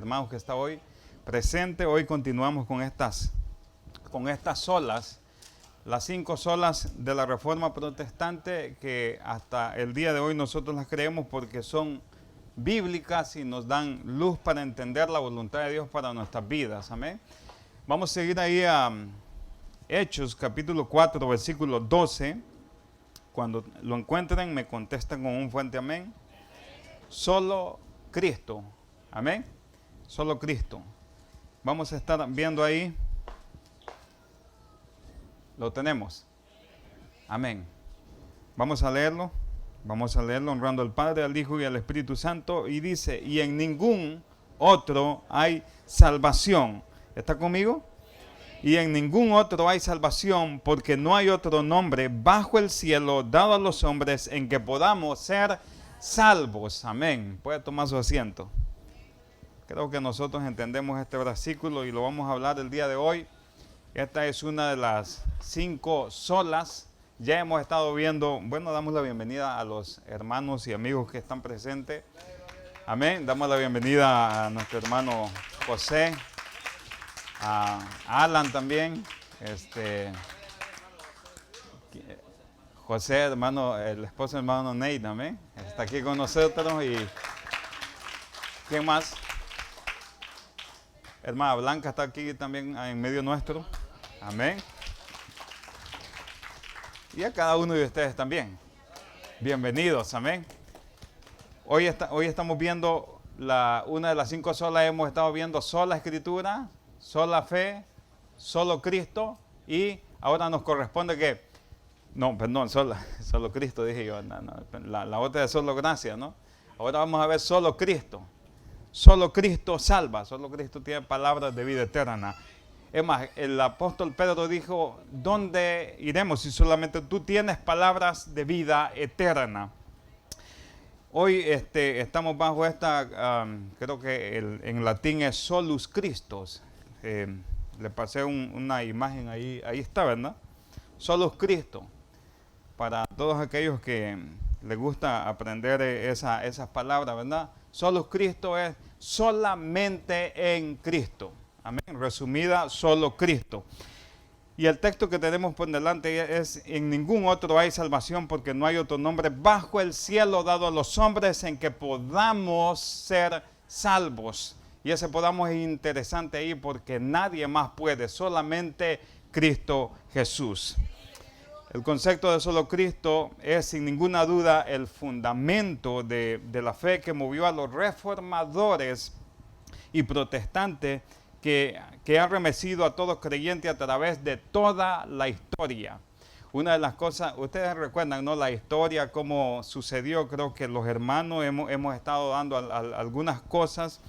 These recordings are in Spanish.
hermanos que está hoy presente. Hoy continuamos con estas solas, las 5 solas de la Reforma Protestante, que hasta el día de hoy nosotros las creemos porque son bíblicas y nos dan luz para entender la voluntad de Dios para nuestras vidas. Amén. Vamos a seguir ahí a Hechos capítulo 4 versículo 12. Cuando lo encuentren me contestan con un fuerte amén. Solo Cristo. Amén. Solo Cristo. Vamos a estar viendo ahí. ¿Lo tenemos? Amén. Vamos a leerlo. Vamos a leerlo honrando al Padre, al Hijo y al Espíritu Santo. Y dice, y en ningún otro hay salvación. ¿Está conmigo? Y en ningún otro hay salvación, porque no hay otro nombre bajo el cielo dado a los hombres en que podamos ser salvos. Amén. Puede tomar su asiento. Creo que nosotros entendemos este versículo y lo vamos a hablar el día de hoy. Esta es una de las 5 solas. Ya hemos estado viendo, bueno, damos la bienvenida a los hermanos y amigos que están presentes. Amén. Damos la bienvenida a nuestro hermano José, a Alan también, José, hermano, el esposo del hermano Nate, amén. Está aquí con nosotros. Y ¿quién más? Hermana Blanca está aquí también en medio nuestro. Amén. Y a cada uno de ustedes también. Bienvenidos, amén. Hoy estamos viendo una de las 5 solas. Hemos estado viendo sola Escritura, sola fe, solo Cristo. Y ahora nos corresponde que, solo Cristo dije yo. La otra es solo gracia, ¿no? Ahora vamos a ver solo Cristo. Solo Cristo salva, solo Cristo tiene palabras de vida eterna. Es más, el apóstol Pedro dijo, ¿dónde iremos si solamente tú tienes palabras de vida eterna? Hoy estamos bajo esta, creo que en latín es solus Christus. Le pasé una imagen ahí está, ¿verdad? Solus Cristo. Para todos aquellos que les gusta aprender esas palabras, ¿verdad? Solus Cristo es solamente en Cristo. Amén. Resumida, solo Cristo. Y el texto que tenemos por delante es, en ningún otro hay salvación, porque no hay otro nombre bajo el cielo dado a los hombres en que podamos ser salvos. Y ese podamos es interesante ahí porque nadie más puede, solamente Cristo Jesús. El concepto de solo Cristo es sin ninguna duda el fundamento de la fe que movió a los reformadores y protestantes que han remecido a todos creyentes a través de toda la historia. Una de las cosas, ustedes recuerdan, ¿no? La historia, cómo sucedió. Creo que los hermanos hemos estado dando algunas cosas.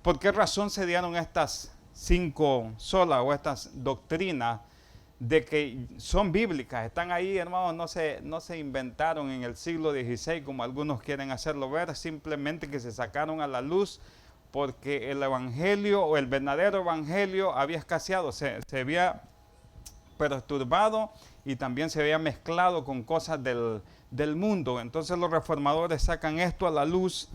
¿Por qué razón se dieron estas 5 solas o estas doctrinas de que son bíblicas? Están ahí, hermanos, no se inventaron en el siglo XVI como algunos quieren hacerlo ver, simplemente que se sacaron a la luz porque el evangelio o el verdadero evangelio había escaseado, se había perturbado y también se había mezclado con cosas del mundo. Entonces los reformadores sacan esto a la luz.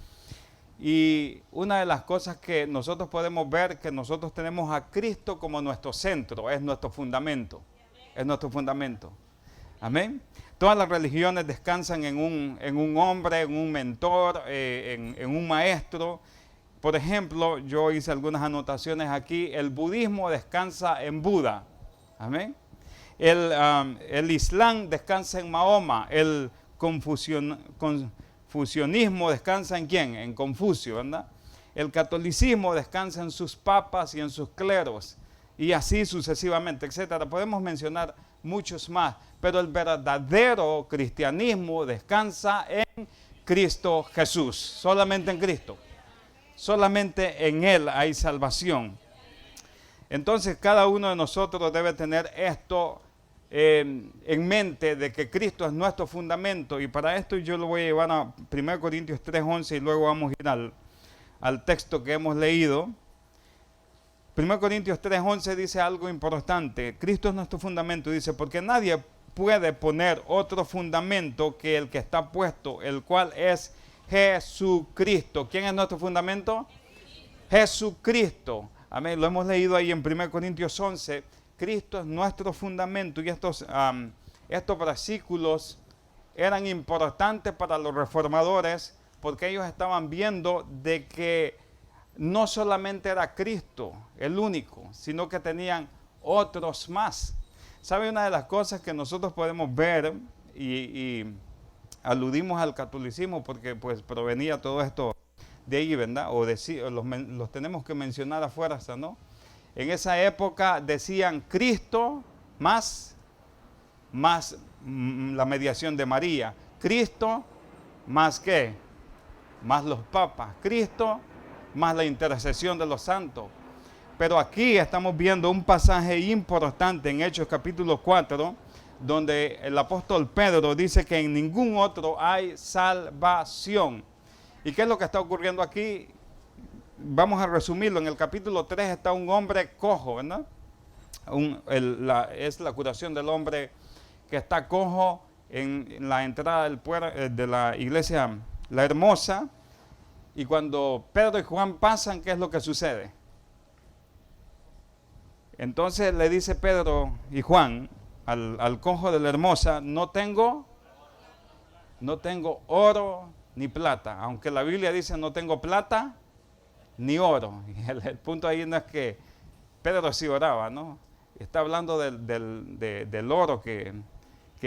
Y una de las cosas que nosotros podemos ver, que nosotros tenemos a Cristo como nuestro centro, es nuestro fundamento. Es nuestro fundamento. Amén. Todas las religiones descansan en un hombre, en un mentor, en un maestro. Por ejemplo, yo hice algunas anotaciones aquí. El budismo descansa en Buda. Amén. El Islam descansa en Mahoma. El confucianismo descansa en ¿quién? En Confucio, ¿verdad? El catolicismo descansa en sus papas y en sus cleros, y así sucesivamente, etcétera. Podemos mencionar muchos más, pero el verdadero cristianismo descansa en Cristo Jesús, solamente en Cristo. Solamente en Él hay salvación. Entonces cada uno de nosotros debe tener esto en mente, de que Cristo es nuestro fundamento. Y para esto yo lo voy a llevar a 1 Corintios 3:11 y luego vamos a ir al texto que hemos leído. 1 Corintios 3:11 dice algo importante. Cristo es nuestro fundamento. Dice, porque nadie puede poner otro fundamento que el que está puesto, el cual es Jesucristo. ¿Quién es nuestro fundamento? Jesucristo. Amén. Lo hemos leído ahí en 1 Corintios 11. Cristo es nuestro fundamento y estos versículos eran importantes para los reformadores porque ellos estaban viendo de que no solamente era Cristo el único, sino que tenían otros más. ¿Sabe una de las cosas que nosotros podemos ver y aludimos al catolicismo porque pues provenía todo esto de ahí, ¿verdad? O los tenemos que mencionar afuera, ¿no? En esa época decían Cristo más la mediación de María. Cristo más ¿qué? Más los papas. Cristo más la intercesión de los santos. Pero aquí estamos viendo un pasaje importante en Hechos capítulo 4, donde el apóstol Pedro dice que en ningún otro hay salvación. ¿Y qué es lo que está ocurriendo aquí? Vamos a resumirlo. En el capítulo 3 está un hombre cojo, ¿verdad? Es la curación del hombre que está cojo en la entrada de la iglesia La Hermosa. Y cuando Pedro y Juan pasan, ¿qué es lo que sucede? Entonces le dice Pedro y Juan al cojo de La Hermosa, no tengo oro ni plata, aunque la Biblia dice no tengo plata ni oro. Y el punto ahí no es que Pedro sí oraba, ¿no? Está hablando del oro que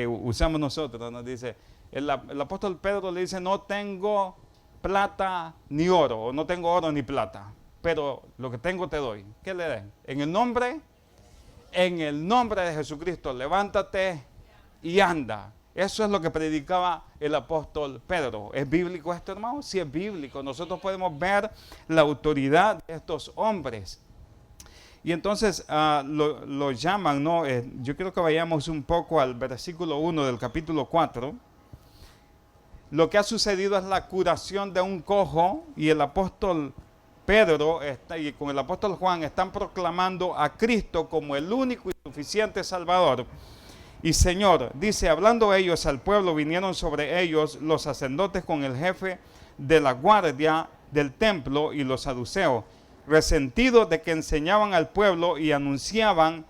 usamos nosotros, nos dice, el apóstol Pedro le dice no tengo plata ni oro, o no tengo oro ni plata, pero lo que tengo te doy. ¿Qué le den? En el nombre de Jesucristo, levántate y anda. Eso es lo que predicaba el apóstol Pedro. ¿Es bíblico esto, hermano? Sí, es bíblico. Nosotros podemos ver la autoridad de estos hombres. Y entonces lo llaman, ¿no? Yo quiero que vayamos un poco al versículo 1 del capítulo 4. Lo que ha sucedido es la curación de un cojo y el apóstol Pedro y con el apóstol Juan están proclamando a Cristo como el único y suficiente Salvador. Y Señor, dice, hablando ellos al pueblo, vinieron sobre ellos los sacerdotes con el jefe de la guardia del templo y los saduceos, resentidos de que enseñaban al pueblo y anunciaban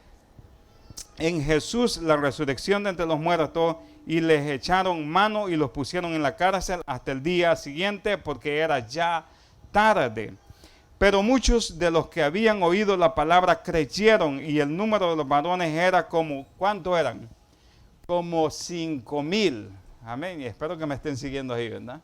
en Jesús la resurrección de entre los muertos, y les echaron mano y los pusieron en la cárcel hasta el día siguiente porque era ya tarde. Pero muchos de los que habían oído la palabra creyeron y el número de los varones era como, ¿cuánto eran? Como 5,000. Amén. Y espero que me estén siguiendo ahí, ¿verdad?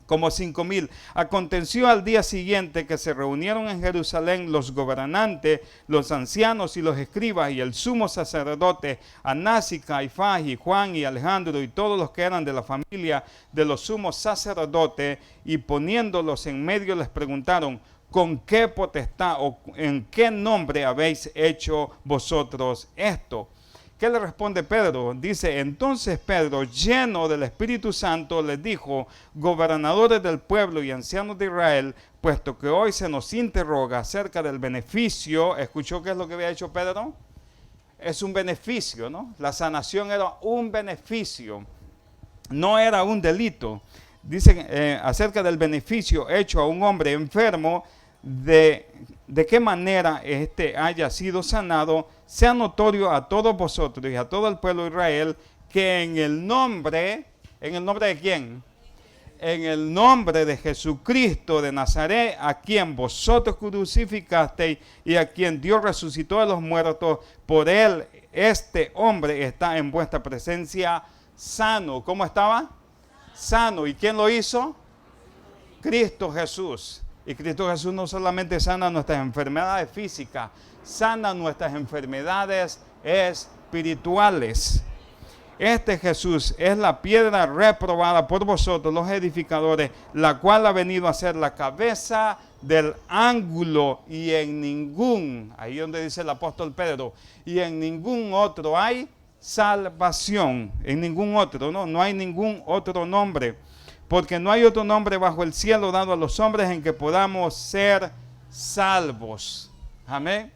Como 5,000. Aconteció al día siguiente que se reunieron en Jerusalén los gobernantes, los ancianos y los escribas y el sumo sacerdote, Anás y Caifás y Juan y Alejandro y todos los que eran de la familia de los sumos sacerdotes, y poniéndolos en medio les preguntaron, ¿con qué potestad o en qué nombre habéis hecho vosotros esto? ¿Qué le responde Pedro? Dice, entonces Pedro, lleno del Espíritu Santo, les dijo, gobernadores del pueblo y ancianos de Israel, puesto que hoy se nos interroga acerca del beneficio, ¿escuchó qué es lo que había hecho Pedro? Es un beneficio, ¿no? La sanación era un beneficio, no era un delito. Dice acerca del beneficio hecho a un hombre enfermo, de qué manera éste haya sido sanado, sea notorio a todos vosotros y a todo el pueblo de Israel que ¿en el nombre de quién? En el nombre de Jesucristo de Nazaret, a quien vosotros crucificasteis y a quien Dios resucitó de los muertos, por él este hombre está en vuestra presencia sano. ¿Cómo estaba? Sano. ¿Y quién lo hizo? Cristo Jesús. Y Cristo Jesús no solamente sana nuestras enfermedades físicas, sana nuestras enfermedades espirituales. Este Jesús es la piedra reprobada por vosotros los edificadores, la cual ha venido a ser la cabeza del ángulo, y en ningún, ahí donde dice el apóstol Pedro, y en ningún otro hay salvación, en ningún otro, no hay ningún otro nombre. Porque no hay otro nombre bajo el cielo dado a los hombres en que podamos ser salvos. Amén.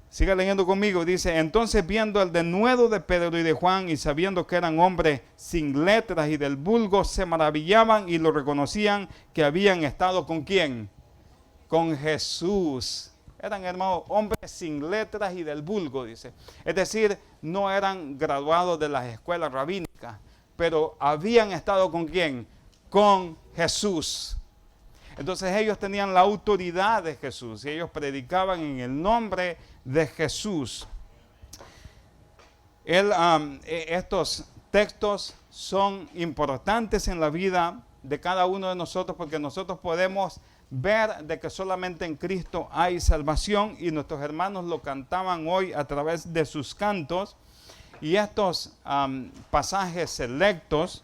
Siga leyendo conmigo. Dice, entonces viendo el denuedo de Pedro y de Juan y sabiendo que eran hombres sin letras y del vulgo, se maravillaban y lo reconocían que habían estado ¿con quién? con Jesús. Eran, hermanos, hombres sin letras y del vulgo, dice. Es decir, no eran graduados de las escuelas rabínicas, pero habían estado ¿con quién? Con Jesús. Entonces ellos tenían la autoridad de Jesús y ellos predicaban en el nombre de Jesús. Estos textos son importantes en la vida de cada uno de nosotros porque nosotros podemos ver de que solamente en Cristo hay salvación y nuestros hermanos lo cantaban hoy a través de sus cantos. Y estos pasajes selectos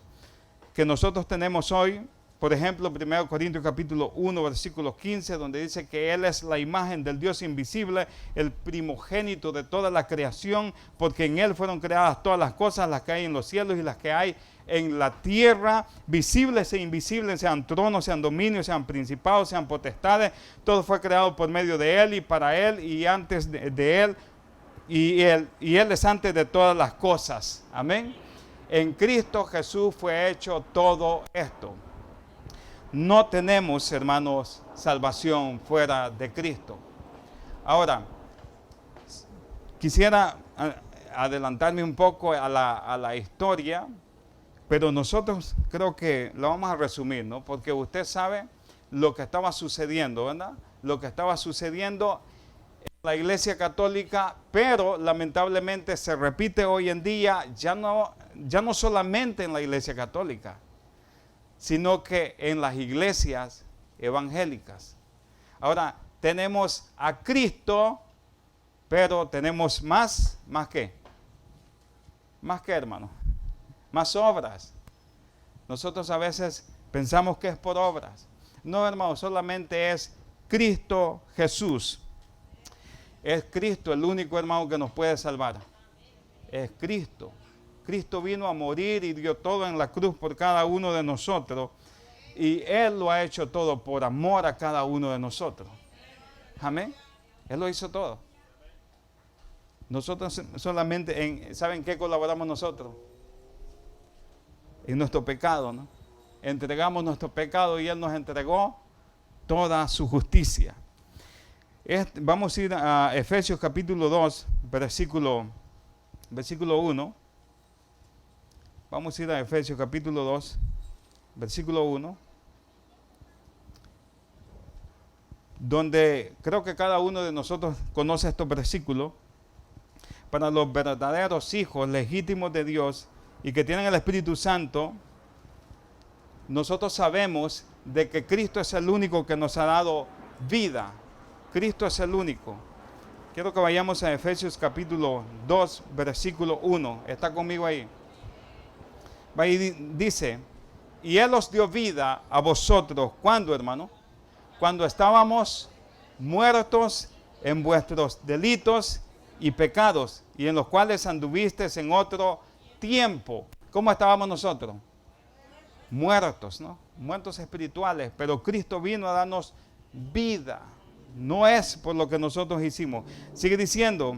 que nosotros tenemos hoy, por ejemplo, 1 Corintios capítulo 1, versículo 15, donde dice que Él es la imagen del Dios invisible, el primogénito de toda la creación, porque en Él fueron creadas todas las cosas, las que hay en los cielos y las que hay en la tierra, visibles e invisibles, sean tronos, sean dominios, sean principados, sean potestades. Todo fue creado por medio de Él y para Él y antes de Él. Y él es antes de todas las cosas. Amén. En Cristo Jesús fue hecho todo esto. No tenemos, hermanos, salvación fuera de Cristo. Ahora, quisiera adelantarme un poco a la historia, pero nosotros creo que lo vamos a resumir, ¿no? Porque usted sabe lo que estaba sucediendo, ¿verdad? Lo que estaba sucediendo en la Iglesia Católica, pero lamentablemente se repite hoy en día, ya no solamente en la Iglesia Católica, sino que en las iglesias evangélicas. Ahora, tenemos a Cristo, pero tenemos más ¿qué? Más que, hermano, más obras. Nosotros a veces pensamos que es por obras. No, hermano, solamente es Cristo Jesús. Es Cristo el único, hermano, que nos puede salvar. Es Cristo. Cristo vino a morir y dio todo en la cruz por cada uno de nosotros. Y Él lo ha hecho todo por amor a cada uno de nosotros. Amén. Él lo hizo todo. Nosotros solamente, ¿saben qué colaboramos nosotros? En nuestro pecado, ¿no? Entregamos nuestro pecado y Él nos entregó toda su justicia. Vamos a ir a Efesios capítulo 2, versículo 1. Vamos a ir a Efesios capítulo 2, versículo 1, donde creo que cada uno de nosotros conoce estos versículos. Para los verdaderos hijos legítimos de Dios y que tienen el Espíritu Santo, nosotros sabemos de que Cristo es el único que nos ha dado vida. Cristo es el único. Quiero que vayamos a Efesios capítulo 2, versículo 1. ¿Está conmigo ahí? Dice, y Él os dio vida a vosotros. ¿Cuándo, hermano? Cuando estábamos muertos en vuestros delitos y pecados, y en los cuales anduvisteis en otro tiempo. ¿Cómo estábamos nosotros? Muertos, ¿no? Muertos espirituales, pero Cristo vino a darnos vida. No es por lo que nosotros hicimos. Sigue diciendo,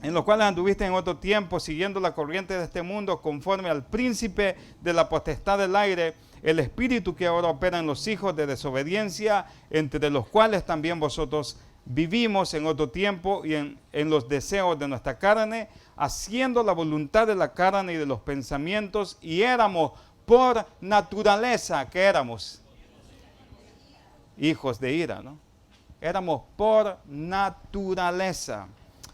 en los cuales anduviste en otro tiempo, siguiendo la corriente de este mundo, conforme al príncipe de la potestad del aire, el espíritu que ahora opera en los hijos de desobediencia, entre los cuales también vosotros vivimos en otro tiempo y en los deseos de nuestra carne, haciendo la voluntad de la carne y de los pensamientos, y éramos por naturaleza, ¿qué éramos? Hijos de ira, ¿no? Éramos por naturaleza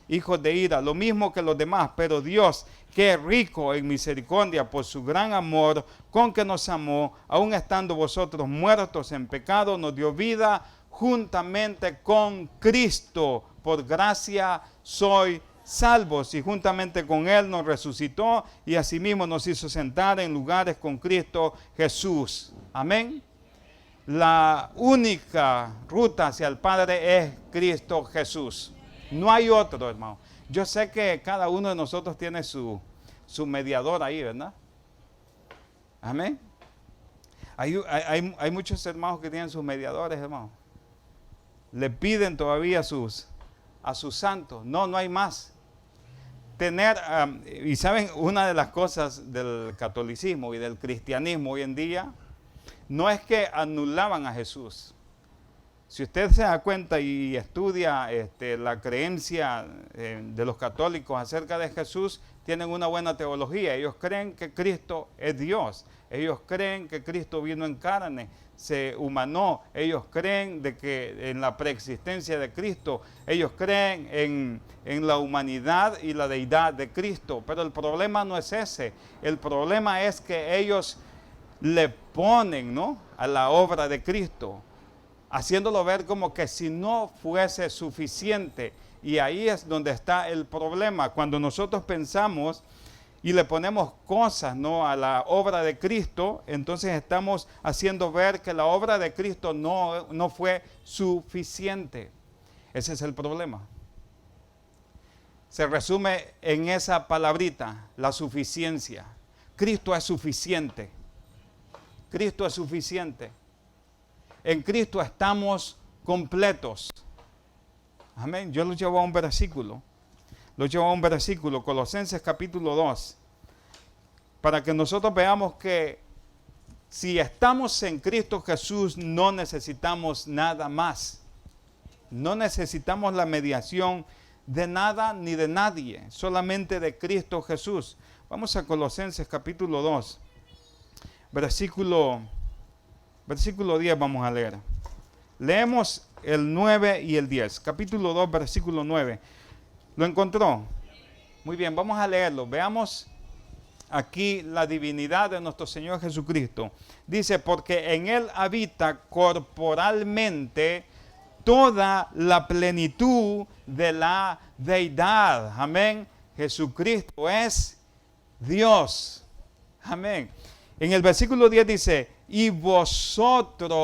hijos de ira, lo mismo que los demás, pero Dios, que es rico en misericordia por su gran amor con que nos amó, aun estando vosotros muertos en pecado, nos dio vida juntamente con Cristo. Por gracia sois salvos, y juntamente con Él nos resucitó y asimismo nos hizo sentar en lugares con Cristo Jesús. Amén. La única ruta hacia el Padre es Cristo Jesús. No hay otro, hermano. Yo sé que cada uno de nosotros tiene su mediador ahí, ¿verdad? Amén. Hay muchos hermanos que tienen sus mediadores, hermano. Le piden todavía a sus santos. No hay más. Y saben, una de las cosas del catolicismo y del cristianismo hoy en día, no es que anulaban a Jesús. Si usted se da cuenta y estudia la creencia de los católicos acerca de Jesús, tienen una buena teología. Ellos creen que Cristo es Dios. Ellos creen que Cristo vino en carne, se humanó. Ellos creen de que en la preexistencia de Cristo. Ellos creen en la humanidad y la deidad de Cristo. Pero el problema no es ese. El problema es que ellos le ponen, ¿no?, a la obra de Cristo, haciéndolo ver como que si no fuese suficiente. Y ahí es donde está el problema. Cuando nosotros pensamos y le ponemos cosas, ¿no?, a la obra de Cristo, entonces estamos haciendo ver que la obra de Cristo no fue suficiente. Ese es el problema. Se resume en esa palabrita, la suficiencia. Cristo es suficiente. Cristo es suficiente. En Cristo estamos completos. Amén. Yo lo llevo a un versículo. Colosenses capítulo 2. Para que nosotros veamos que si estamos en Cristo Jesús, no necesitamos nada más. No necesitamos la mediación de nada ni de nadie, solamente de Cristo Jesús. Vamos a Colosenses capítulo 2. Versículo 10 vamos a leer. Leemos el 9 y el 10. Capítulo 2, versículo 9. ¿Lo encontró? Muy bien, vamos a leerlo. Veamos aquí la divinidad de nuestro Señor Jesucristo. Dice, porque en Él habita corporalmente toda la plenitud de la deidad. Amén. Jesucristo es Dios. Amén. En el versículo 10 dice, y vosotros,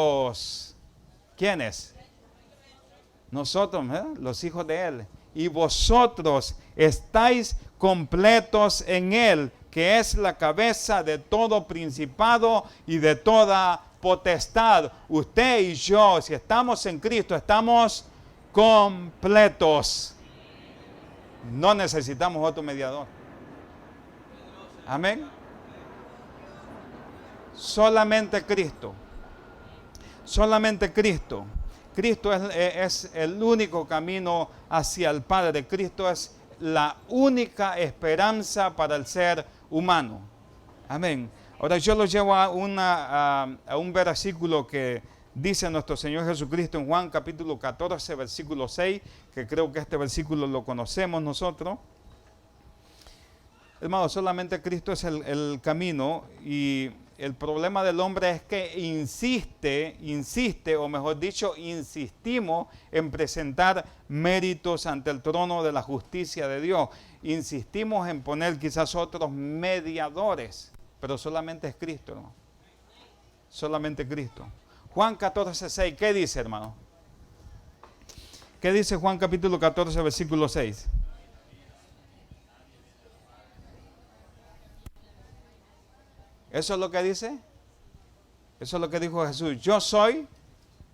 ¿quiénes? Nosotros, los hijos de Él. Y vosotros estáis completos en Él, que es la cabeza de todo principado y de toda potestad. Usted y yo, si estamos en Cristo, estamos completos. No necesitamos otro mediador. Amén. Solamente Cristo. Solamente Cristo. Cristo es el único camino hacia el Padre. Cristo es la única esperanza para el ser humano. Amén. Ahora yo lo llevo a un versículo que dice nuestro Señor Jesucristo en Juan capítulo 14, versículo 6, que creo que este versículo lo conocemos nosotros. Hermano, solamente Cristo es el camino, y el problema del hombre es que insiste, o mejor dicho, insistimos en presentar méritos ante el trono de la justicia de Dios. Insistimos en poner quizás otros mediadores, pero solamente es Cristo, ¿no? Solamente Cristo. Juan 14, 6, ¿qué dice, hermano? ¿Qué dice Juan capítulo 14, versículo 6? ¿Eso es lo que dice? Eso es lo que dijo Jesús. Yo soy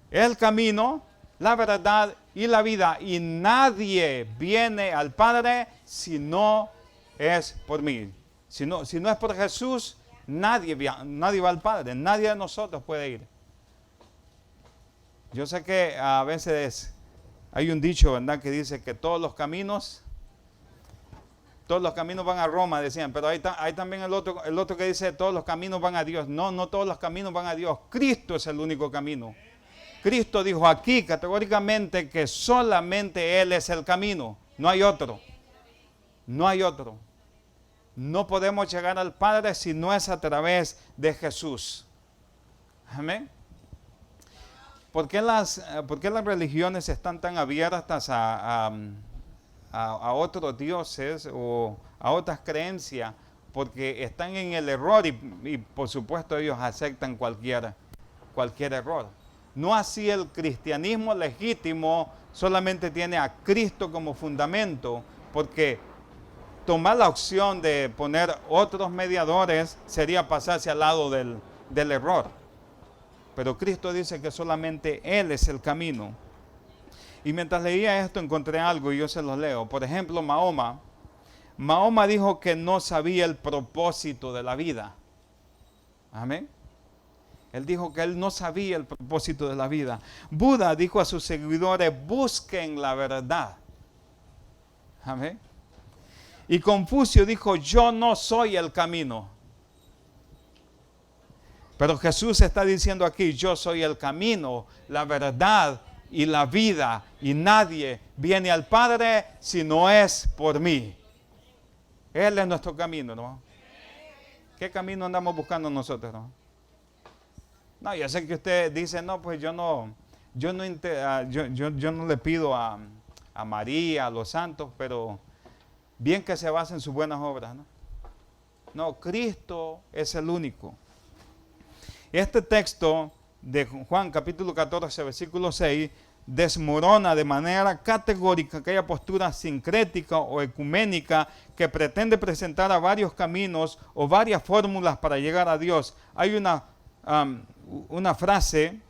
el camino, la verdad y la vida. Y nadie viene al Padre si no es por mí. Si no es por Jesús, nadie va al Padre. Nadie de nosotros puede ir. Yo sé que a veces hay un dicho, ¿verdad?, que dice que todos los caminos van a Roma, decían, pero hay también el otro que dice todos los caminos van a Dios. No todos los caminos van a Dios. Cristo es el único camino. Cristo dijo aquí categóricamente que solamente Él es el camino. No hay otro. No hay otro. No podemos llegar al Padre si no es a través de Jesús. Amén. ¿Por qué las religiones están tan abiertas a otros dioses o a otras creencias? Porque están en el error y por supuesto ellos aceptan cualquier error. No así el cristianismo legítimo solamente tiene a Cristo como fundamento, porque tomar la opción de poner otros mediadores sería pasarse al lado del error. Pero Cristo dice que solamente Él es el camino. Y mientras leía esto encontré algo y yo se los leo. Por ejemplo, Mahoma dijo que no sabía el propósito de la vida. Amén. Él dijo que él no sabía el propósito de la vida. Buda dijo a sus seguidores, busquen la verdad. Amén. Y Confucio dijo, yo no soy el camino. Pero Jesús está diciendo aquí, yo soy el camino, la verdad y la vida. Y nadie viene al Padre si no es por mí. Él es nuestro camino, ¿no? ¿Qué camino andamos buscando nosotros, no? No, yo sé que usted dice, no, pues yo no le pido a María, a los santos, pero bien que se basa en sus buenas obras, ¿no? No, Cristo es el único. Este texto de Juan capítulo 14, versículo 6, desmorona de manera categórica aquella postura sincrética o ecuménica que pretende presentar a varios caminos o varias fórmulas para llegar a Dios. Hay una frase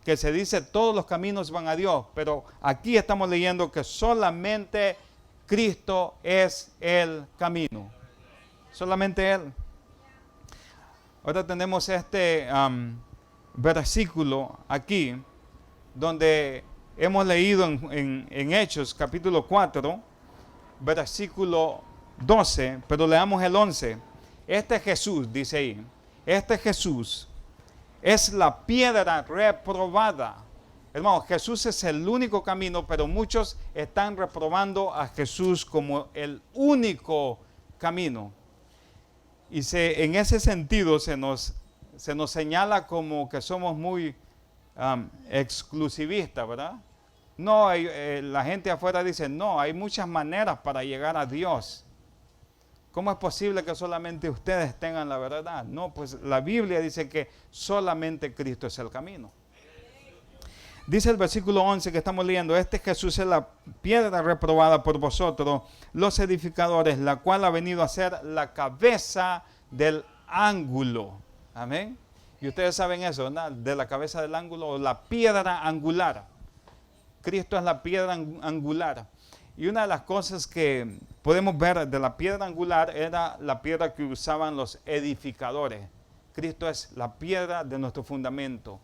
que se dice, todos los caminos van a Dios, pero aquí estamos leyendo que solamente Cristo es el camino. Solamente Él. Ahora tenemos este versículo aquí, donde hemos leído en Hechos capítulo 4, versículo 12, pero leamos el 11. Este Jesús, dice ahí, este Jesús es la piedra reprobada. Hermano, Jesús es el único camino, pero muchos están reprobando a Jesús como el único camino. Y en ese sentido se nos señala como que somos muy exclusivistas, ¿verdad? No, la gente afuera dice, no, hay muchas maneras para llegar a Dios. ¿Cómo es posible que solamente ustedes tengan la verdad? No, pues la Biblia dice que solamente Cristo es el camino. Dice el versículo 11 que estamos leyendo, este Jesús es la piedra reprobada por vosotros, los edificadores, la cual ha venido a ser la cabeza del ángulo. Amén. Y ustedes saben eso, ¿verdad? De la cabeza del ángulo, la piedra angular. Cristo es la piedra angular. Y una de las cosas que podemos ver de la piedra angular era la piedra que usaban los edificadores. Cristo es la piedra de nuestro fundamento.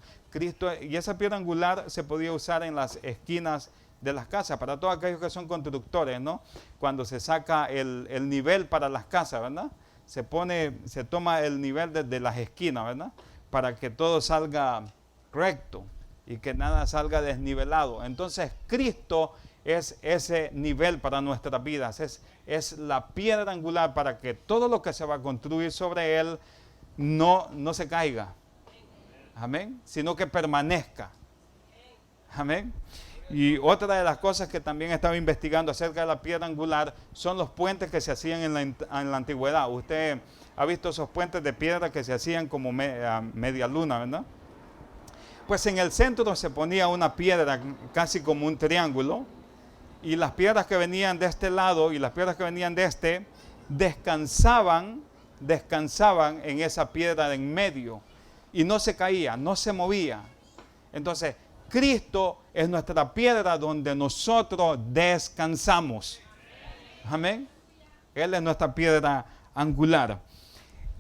Y esa piedra angular se podía usar en las esquinas de las casas, para todos aquellos que son constructores, ¿no? Cuando se saca el nivel para las casas, ¿verdad? Se toma el nivel desde las esquinas, ¿verdad? Para que todo salga recto y que nada salga desnivelado. Entonces Cristo es ese nivel para nuestras vidas, es la piedra angular para que todo lo que se va a construir sobre él no se caiga. Amén. Sino que permanezca. Amén. Y otra de las cosas que también estaba investigando acerca de la piedra angular son los puentes que se hacían en la antigüedad. Usted ha visto esos puentes de piedra que se hacían como media luna, ¿verdad? Pues en el centro se ponía una piedra casi como un triángulo, y las piedras que venían de este lado y las piedras que venían de este descansaban en esa piedra de en medio y no se caía, no se movía. Entonces Cristo es nuestra piedra donde nosotros descansamos. Amén. Él es nuestra piedra angular.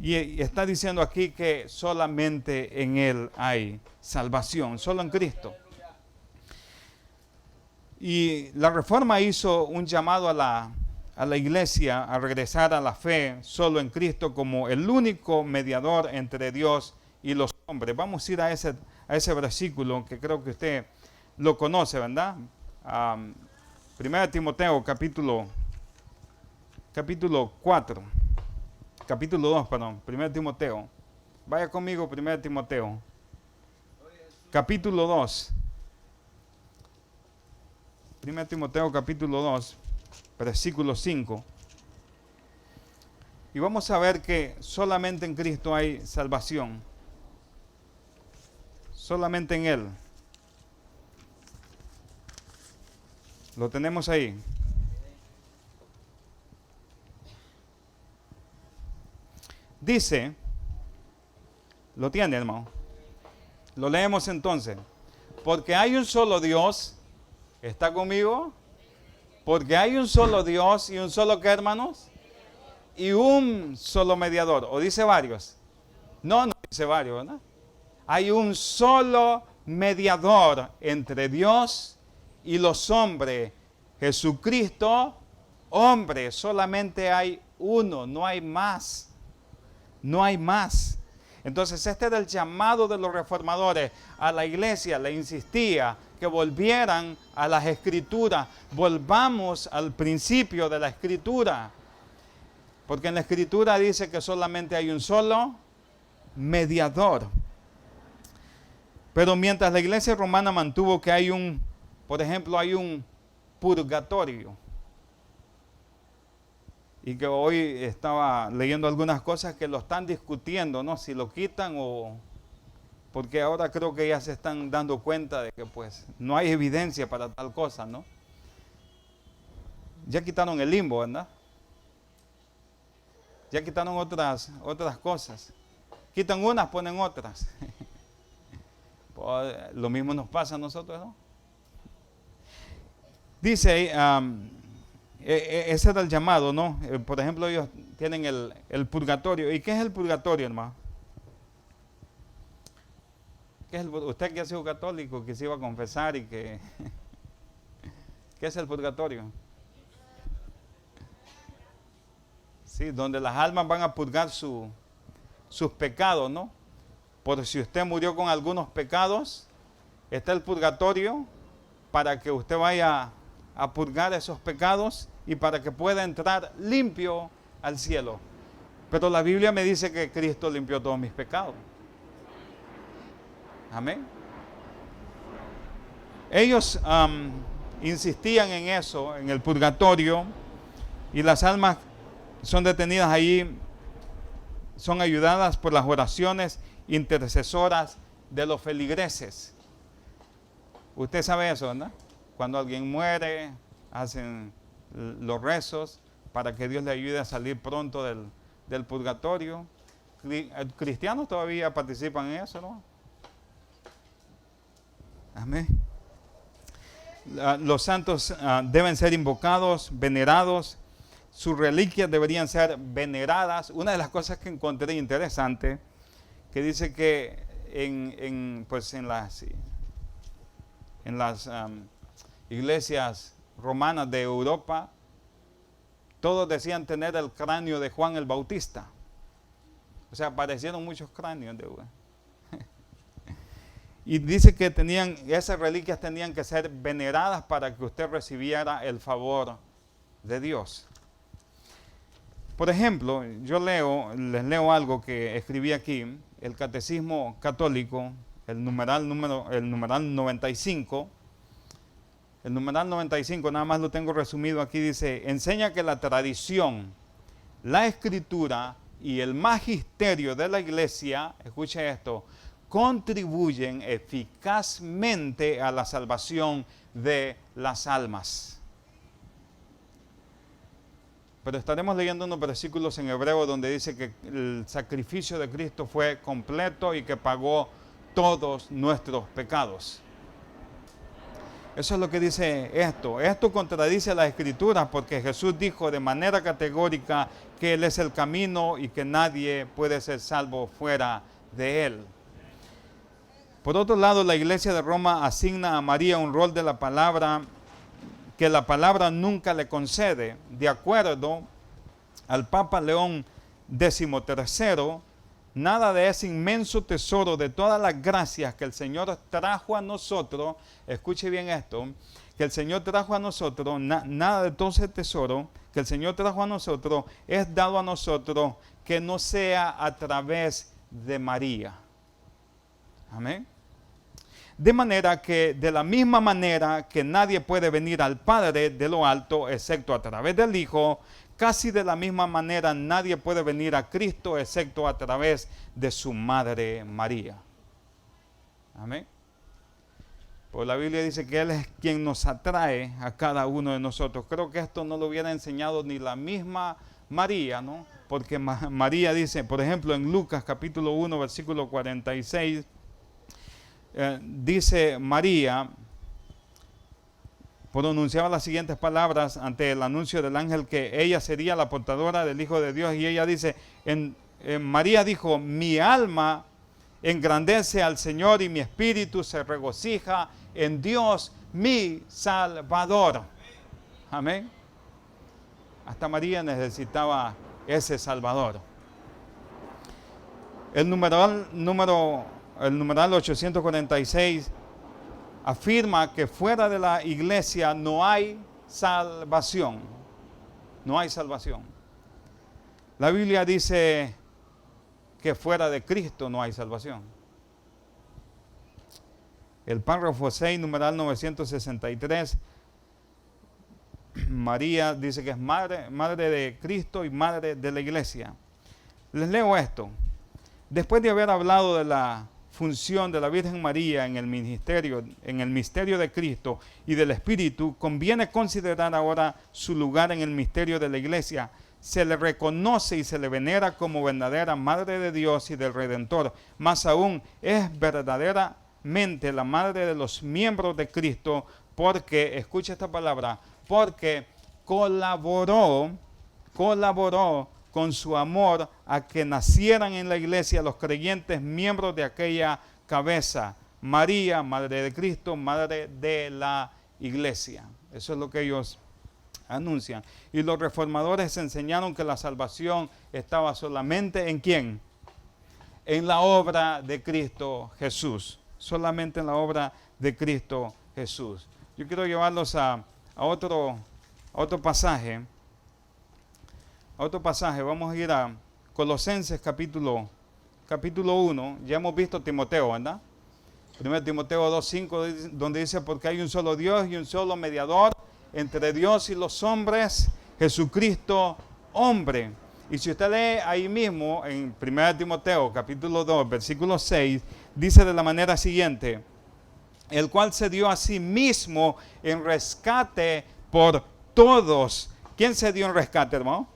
Y está diciendo aquí que solamente en Él hay salvación, solo en Cristo. Y la Reforma hizo un llamado a la iglesia a regresar a la fe solo en Cristo como el único mediador entre Dios y los hombres. Vamos a ir a ese versículo que creo que usted lo conoce, ¿verdad? 1 Timoteo capítulo 4. Capítulo 2, perdón. 1 Timoteo. Vaya conmigo, 1 Timoteo. Capítulo 2. 1 Timoteo capítulo 2, versículo 5. Y vamos a ver que solamente en Cristo hay salvación. Solamente en Él. Lo tenemos ahí. Dice, ¿lo tiene, hermano? Lo leemos entonces. Porque hay un solo Dios. ¿Está conmigo? Porque hay un solo Dios y un solo ¿qué, hermanos? Y un solo mediador. ¿O dice varios? No dice varios, ¿verdad? Hay un solo mediador entre Dios y los hombres, Jesucristo, hombre. Solamente hay uno, no hay más. No hay más. Entonces este era el llamado de los reformadores a la iglesia. Le insistía que volvieran a las escrituras. Volvamos al principio de la escritura. Porque en la escritura dice que solamente hay un solo mediador. Pero mientras la iglesia romana mantuvo que hay por ejemplo, hay un purgatorio. Y que hoy estaba leyendo algunas cosas que lo están discutiendo, ¿no? Si lo quitan o... Porque ahora creo que ya se están dando cuenta de que pues no hay evidencia para tal cosa, ¿no? Ya quitaron el limbo, ¿verdad? Ya quitaron otras cosas. Quitan unas, ponen otras. Pues, lo mismo nos pasa a nosotros, ¿no? Dice... ese era el llamado, ¿no? Por ejemplo, ellos tienen el purgatorio. ¿Y qué es el purgatorio, hermano? Usted que ha sido católico, que se iba a confesar y que... ¿Qué es el purgatorio? Sí, donde las almas van a purgar sus pecados, ¿no? Por si usted murió con algunos pecados, está el purgatorio para que usted vaya a purgar esos pecados y para que pueda entrar limpio al cielo. Pero la Biblia me dice que Cristo limpió todos mis pecados. Amén. Ellos insistían en eso, en el purgatorio, y las almas son detenidas allí, son ayudadas por las oraciones intercesoras de los feligreses. Usted sabe eso, ¿verdad? Cuando alguien muere, hacen los rezos para que Dios le ayude a salir pronto del purgatorio. Cristianos todavía participan en eso, ¿no? Amén. Los santos deben ser invocados, venerados. Sus reliquias deberían ser veneradas. Una de las cosas que encontré interesante, que dice que en las iglesias romanas de Europa, todos decían tener el cráneo de Juan el Bautista. O sea, aparecieron muchos cráneos de Juan. Y dice que esas reliquias tenían que ser veneradas para que usted recibiera el favor de Dios. Por ejemplo, les leo algo que escribí aquí, el Catecismo Católico, el numeral 95. El numeral 95, nada más lo tengo resumido aquí, dice: enseña que la tradición, la escritura y el magisterio de la iglesia, escuche esto, contribuyen eficazmente a la salvación de las almas. Pero estaremos leyendo unos versículos en hebreo donde dice que el sacrificio de Cristo fue completo y que pagó todos nuestros pecados. Eso es lo que dice esto. Esto contradice a las Escrituras porque Jesús dijo de manera categórica que Él es el camino y que nadie puede ser salvo fuera de Él. Por otro lado, la Iglesia de Roma asigna a María un rol de la palabra que la palabra nunca le concede. De acuerdo al Papa León XIII, nada de ese inmenso tesoro de todas las gracias que el Señor trajo a nosotros, escuche bien esto, que el Señor trajo a nosotros, nada de todo ese tesoro que el Señor trajo a nosotros es dado a nosotros que no sea a través de María. Amén. De manera que de la misma manera que nadie puede venir al Padre de lo alto excepto a través del Hijo, casi de la misma manera nadie puede venir a Cristo excepto a través de su Madre María. Amén. Pues la Biblia dice que Él es quien nos atrae a cada uno de nosotros. Creo que esto no lo hubiera enseñado ni la misma María, ¿no? Porque María dice, por ejemplo, en Lucas capítulo 1, versículo 46, dice María, pronunciaba las siguientes palabras ante el anuncio del ángel que ella sería la portadora del Hijo de Dios, y ella dice, María dijo: mi alma engrandece al Señor y mi espíritu se regocija en Dios, mi Salvador. Amén. Hasta María necesitaba ese Salvador. El numeral 846 afirma que fuera de la iglesia no hay salvación. No hay salvación. La Biblia dice que fuera de Cristo no hay salvación. El párrafo 6, numeral 963, María dice que es madre de Cristo y madre de la iglesia. Les leo esto. Después de haber hablado de la función de la Virgen María en el misterio de Cristo y del Espíritu, conviene considerar ahora su lugar en el misterio de la iglesia. Se le reconoce y se le venera como verdadera Madre de Dios y del Redentor. Más aún, es verdaderamente la Madre de los miembros de Cristo porque, escucha esta palabra, porque colaboró con su amor a que nacieran en la iglesia los creyentes miembros de aquella cabeza. María, Madre de Cristo, Madre de la iglesia. Eso es lo que ellos anuncian. Y los reformadores enseñaron que la salvación estaba solamente ¿en quién? En la obra de Cristo Jesús. Solamente en la obra de Cristo Jesús. Yo quiero llevarlos a otro pasaje. Vamos a ir a Colosenses capítulo 1. Ya hemos visto Timoteo, ¿verdad? 1 Timoteo 2:5, donde dice, porque hay un solo Dios y un solo mediador entre Dios y los hombres, Jesucristo, hombre. Y si usted lee ahí mismo, en 1 Timoteo capítulo 2, versículo 6, dice de la manera siguiente, el cual se dio a sí mismo en rescate por todos. ¿Quién se dio en rescate, hermano?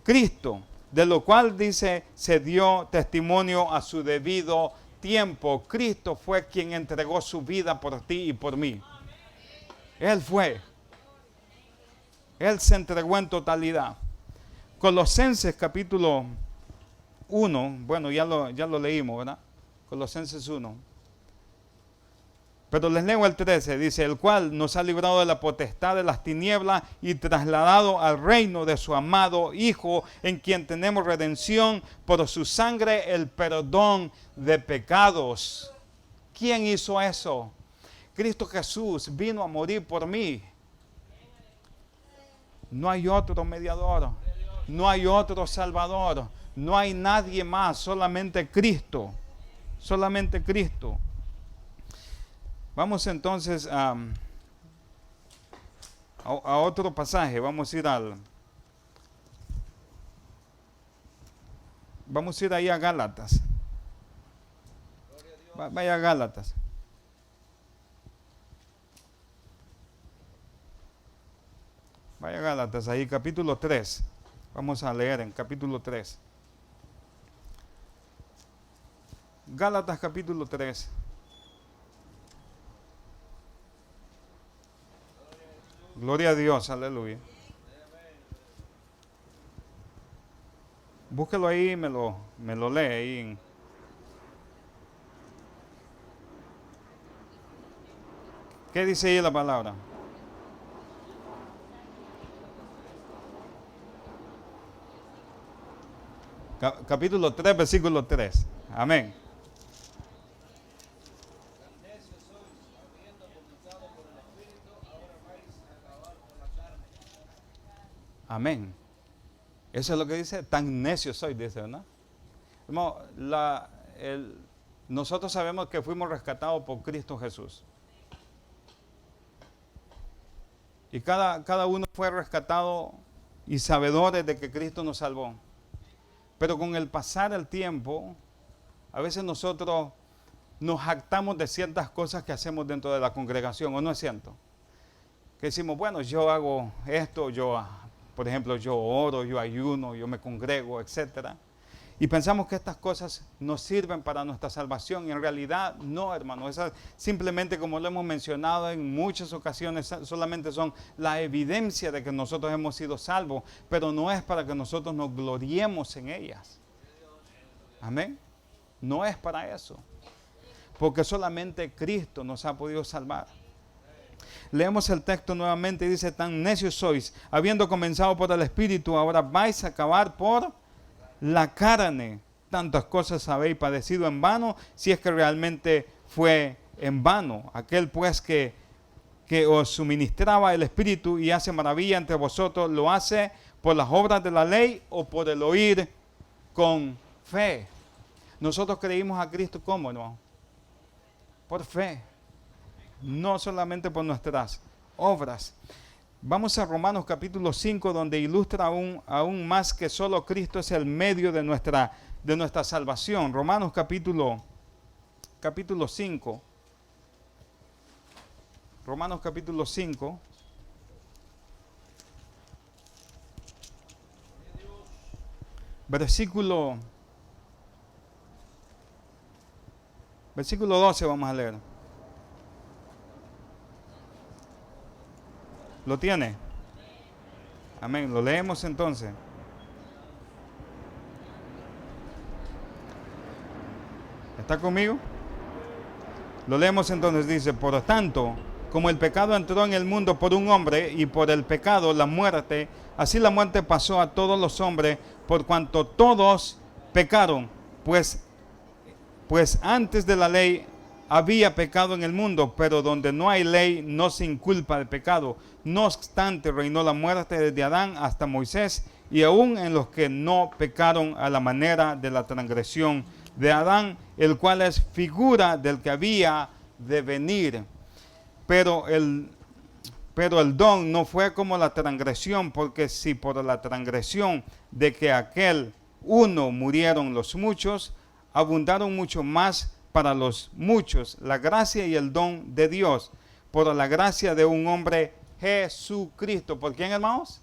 Cristo, de lo cual dice, se dio testimonio a su debido tiempo. Cristo fue quien entregó su vida por ti y por mí. Él fue. Él se entregó en totalidad. Colosenses capítulo 1, bueno, ya lo leímos, ¿verdad? Colosenses 1. Pero les leo el 13, dice, el cual nos ha librado de la potestad de las tinieblas y trasladado al reino de su amado Hijo, en quien tenemos redención por su sangre, el perdón de pecados. ¿Quién hizo eso? Cristo Jesús vino a morir por mí. No hay otro mediador, no hay otro salvador, no hay nadie más, solamente Cristo, solamente Cristo. Vamos entonces a otro pasaje. Vamos a ir ahí a Gálatas. Vaya a Gálatas. Vaya a Gálatas, ahí capítulo 3. Vamos a leer en capítulo 3. Gálatas capítulo 3. Gloria a Dios, aleluya. Búsquelo ahí y me lo lee ahí. ¿Qué dice ahí la palabra? Capítulo 3, versículo 3. Amén. Amén. Eso es lo que dice, tan necio soy, dice, ¿verdad? Hermano, nosotros sabemos que fuimos rescatados por Cristo Jesús. Y cada uno fue rescatado y sabedores de que Cristo nos salvó. Pero con el pasar del tiempo, a veces nosotros nos jactamos de ciertas cosas que hacemos dentro de la congregación, ¿o no es cierto? Que decimos, bueno, yo hago esto, por ejemplo, yo oro, yo ayuno, yo me congrego, etc. Y pensamos que estas cosas nos sirven para nuestra salvación. Y en realidad no, hermano. Esas simplemente, como lo hemos mencionado en muchas ocasiones, solamente son la evidencia de que nosotros hemos sido salvos. Pero no es para que nosotros nos gloriemos en ellas. Amén. No es para eso. Porque solamente Cristo nos ha podido salvar. Leemos el texto nuevamente y dice, tan necios sois, habiendo comenzado por el Espíritu, ahora vais a acabar por la carne. Tantas cosas habéis padecido en vano, si es que realmente fue en vano. Aquel pues que os suministraba el Espíritu y hace maravilla entre vosotros, ¿lo hace por las obras de la ley o por el oír con fe? Nosotros creímos a Cristo, ¿cómo, hermano? Por fe, no solamente por nuestras obras. Vamos a Romanos capítulo 5, donde ilustra aún más que solo Cristo es el medio de nuestra salvación. Romanos capítulo 5. Romanos capítulo 5. Versículo 12 vamos a leer. ¿Lo tiene? Amén. Lo leemos entonces. ¿Está conmigo? Lo leemos entonces. Dice, por tanto, como el pecado entró en el mundo por un hombre y por el pecado la muerte, así la muerte pasó a todos los hombres por cuanto todos pecaron. Pues antes de la ley había pecado en el mundo, pero donde no hay ley no se inculpa de pecado. No obstante, reinó la muerte desde Adán hasta Moisés, y aún en los que no pecaron a la manera de la transgresión de Adán, el cual es figura del que había de venir. Pero el don no fue como la transgresión, porque si por la transgresión de que aquel uno murieron los muchos, abundaron mucho más para los muchos la gracia y el don de Dios, por la gracia de un hombre Jesucristo. ¿Por quién, hermanos?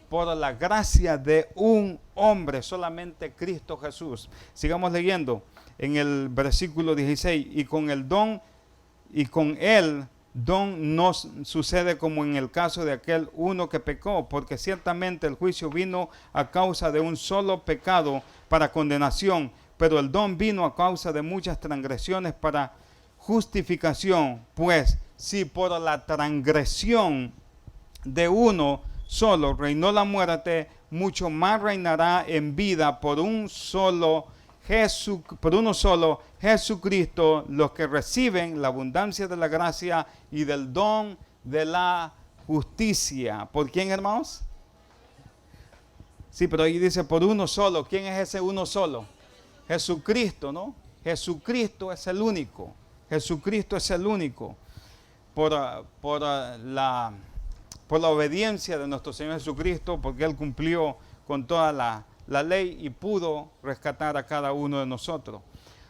Por la gracia de un hombre, solamente Cristo Jesús. Sigamos leyendo en el versículo 16. Y con el don y con el don no sucede como en el caso de aquel uno que pecó, porque ciertamente el juicio vino a causa de un solo pecado para condenación, pero el don vino a causa de muchas transgresiones para justificación. Pues si por la transgresión de uno solo reinó la muerte, mucho más reinará en vida por uno solo Jesucristo los que reciben la abundancia de la gracia y del don de la justicia. ¿Por quién, hermanos? Sí, pero ahí dice por uno solo. ¿Quién es ese uno solo? Jesucristo, ¿no? Jesucristo es el único. Jesucristo es el único. Por la obediencia de nuestro Señor Jesucristo, porque Él cumplió con toda la ley y pudo rescatar a cada uno de nosotros.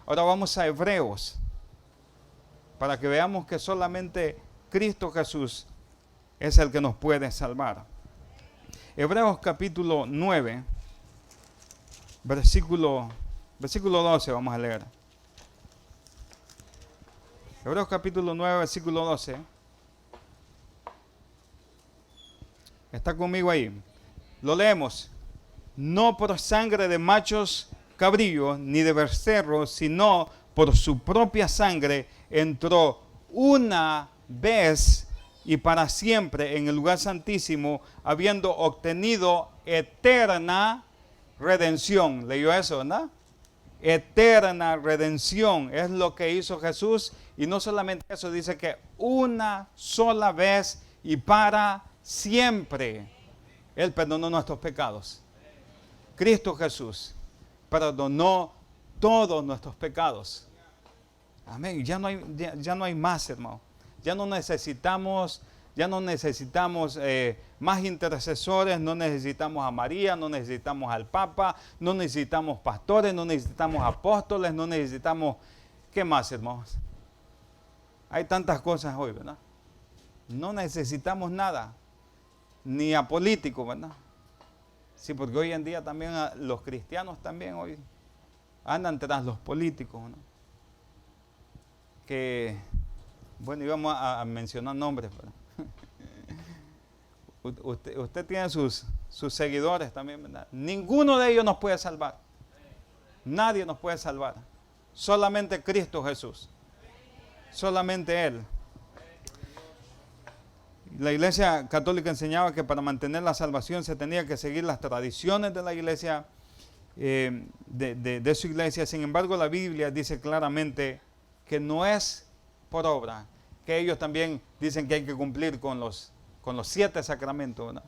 Ahora vamos a Hebreos, para que veamos que solamente Cristo Jesús es el que nos puede salvar. Hebreos capítulo 9, versículo 12 vamos a leer. Hebreos capítulo 9, versículo 12. ¿Está conmigo ahí? Lo leemos. No por sangre de machos cabrillos ni de becerros, sino por su propia sangre entró una vez y para siempre en el lugar santísimo, habiendo obtenido eterna redención. ¿Leyó eso, verdad? Eterna redención es lo que hizo Jesús, y no solamente eso, dice que una sola vez y para siempre Él perdonó nuestros pecados. Cristo Jesús perdonó todos nuestros pecados. Amén. Ya no hay más, hermano. Ya no necesitamos más intercesores, no necesitamos a María, no necesitamos al Papa, no necesitamos pastores, no necesitamos apóstoles, no necesitamos... ¿Qué más, hermanos? Hay tantas cosas hoy, ¿verdad? No necesitamos nada, ni a políticos, ¿verdad? Sí, porque hoy en día también los cristianos también hoy andan tras los políticos, ¿no? Que, bueno, íbamos a mencionar nombres, ¿verdad? Usted tiene sus seguidores también, ¿verdad? Ninguno de ellos nos puede salvar. Nadie nos puede salvar. Solamente Cristo Jesús. Solamente Él. La Iglesia Católica enseñaba que para mantener la salvación se tenía que seguir las tradiciones de la Iglesia, de su Iglesia. Sin embargo, la Biblia dice claramente que no es por obra, que ellos también dicen que hay que cumplir con los 7 sacramentos, ¿verdad?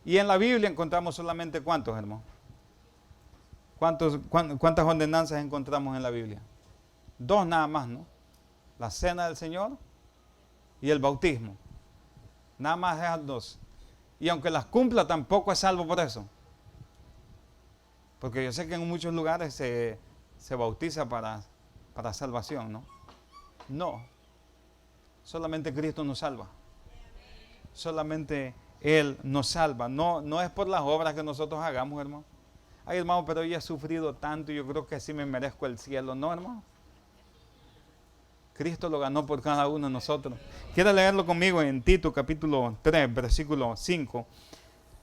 Y en la Biblia encontramos solamente ¿cuántos, hermano? ¿Cuántas ordenanzas encontramos en la Biblia? 2 nada más, ¿no? La cena del Señor y el bautismo. Nada más esas 2. Y aunque las cumpla, tampoco es salvo por eso. Porque yo sé que en muchos lugares se bautiza para salvación, ¿no? No. Solamente Cristo nos salva. Solamente Él nos salva. No es por las obras que nosotros hagamos, hermano. Ay, hermano, pero yo he sufrido tanto y yo creo que así me merezco el cielo. No, hermano. Cristo lo ganó por cada uno de nosotros. ¿Quiere leerlo conmigo en Tito capítulo 3, versículo 5?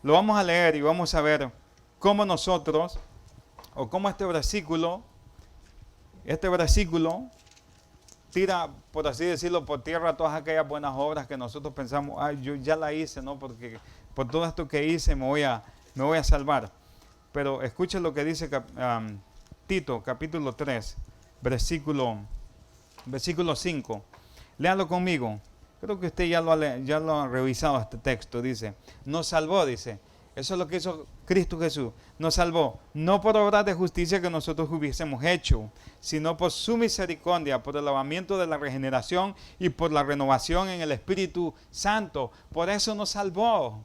Lo vamos a leer y vamos a ver cómo nosotros, o cómo este versículo tira, por así decirlo, por tierra todas aquellas buenas obras que nosotros pensamos, ay, yo ya la hice, ¿no? Porque por todo esto que hice me voy a salvar. Pero escuchen lo que dice Tito capítulo 3, versículo 5. Léalo conmigo. Creo que usted ya lo ha revisado este texto. Dice, nos salvó, dice. Eso es lo que hizo Cristo Jesús. Nos salvó, no por obras de justicia que nosotros hubiésemos hecho, sino por su misericordia, por el lavamiento de la regeneración y por la renovación en el Espíritu Santo. Por eso nos salvó.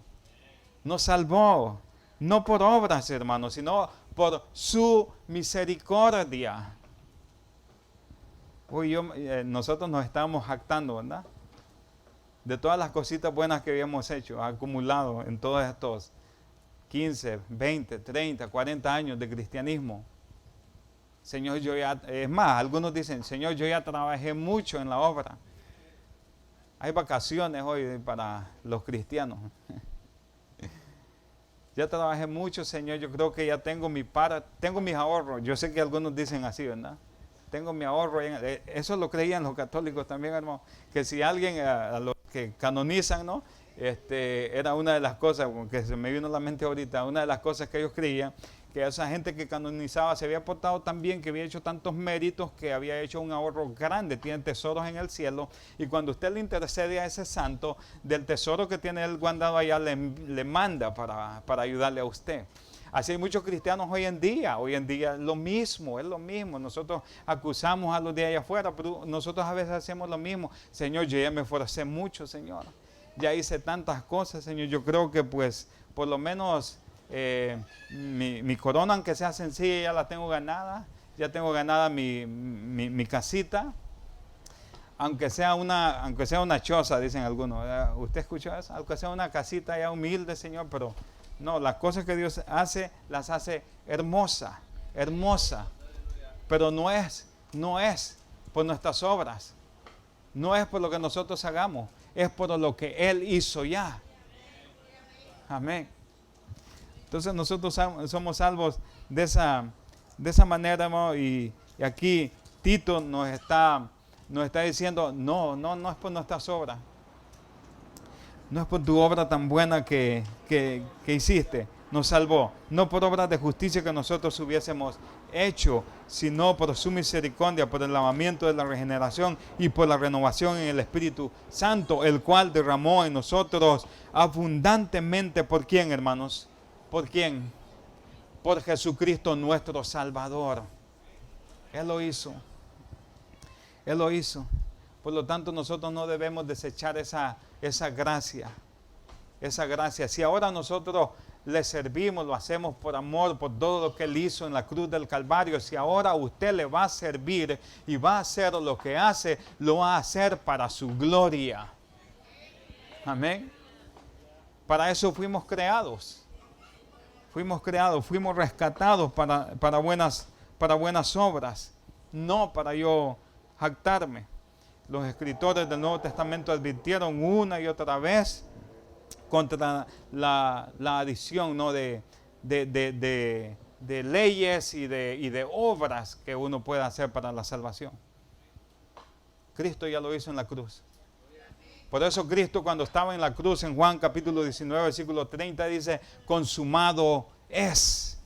Nos salvó. No por obras, hermanos, sino por su misericordia. Uy, nosotros nos estábamos jactando, ¿verdad? De todas las cositas buenas que habíamos hecho, acumulado en todos estos 15, 20, 30, 40 años de cristianismo. Señor, es más, algunos dicen, Señor, yo ya trabajé mucho en la obra. Hay vacaciones hoy para los cristianos. Ya trabajé mucho, Señor, yo creo que ya tengo tengo mis ahorros. Yo sé que algunos dicen así, ¿verdad? Tengo mi ahorro. Eso lo creían los católicos también, hermano. Que si alguien, a los que canonizan, ¿no? Era una de las cosas, que se me vino a la mente ahorita, una de las cosas que ellos creían, que esa gente que canonizaba se había portado tan bien, que había hecho tantos méritos, que había hecho un ahorro grande, tiene tesoros en el cielo, y cuando usted le intercede a ese santo, del tesoro que tiene él guardado allá, le manda para ayudarle a usted. Así hay muchos cristianos hoy en día es lo mismo, nosotros acusamos a los de allá afuera, pero nosotros a veces hacemos lo mismo. Señor, yo ya me esforcé mucho, Señor, ya hice tantas cosas, Señor, yo creo que pues por lo menos mi corona, aunque sea sencilla, ya la tengo ganada, ya tengo ganada mi casita, aunque sea una choza, dicen algunos. ¿Usted escuchó eso? Aunque sea una casita ya humilde, Señor, pero no, las cosas que Dios hace, las hace hermosa, pero no es por nuestras obras, no es por lo que nosotros hagamos, es por lo que Él hizo ya. Amén. Entonces nosotros somos salvos de esa manera, hermano, y aquí Tito nos está diciendo, no es por nuestras obras. No es por tu obra tan buena que hiciste, nos salvó. No por obras de justicia que nosotros hubiésemos hecho, sino por su misericordia, por el lavamiento de la regeneración y por la renovación en el Espíritu Santo, el cual derramó en nosotros abundantemente. ¿Por quién, hermanos? ¿Por quién? Por Jesucristo nuestro Salvador. Él lo hizo. Él lo hizo. Por lo tanto, nosotros no debemos desechar esa gracia. Esa gracia. Si ahora nosotros le servimos, lo hacemos por amor, por todo lo que Él hizo en la cruz del Calvario. Si ahora usted le va a servir y va a hacer lo que hace, lo va a hacer para su gloria. Amén. Para eso fuimos creados. Fuimos rescatados para buenas obras. No para yo jactarme. Los escritores del Nuevo Testamento advirtieron una y otra vez contra la adición, ¿no? de de leyes y de obras que uno puede hacer para la salvación. Cristo ya lo hizo en la cruz. Por eso Cristo, cuando estaba en la cruz, en Juan capítulo 19, versículo 30, dice, consumado es,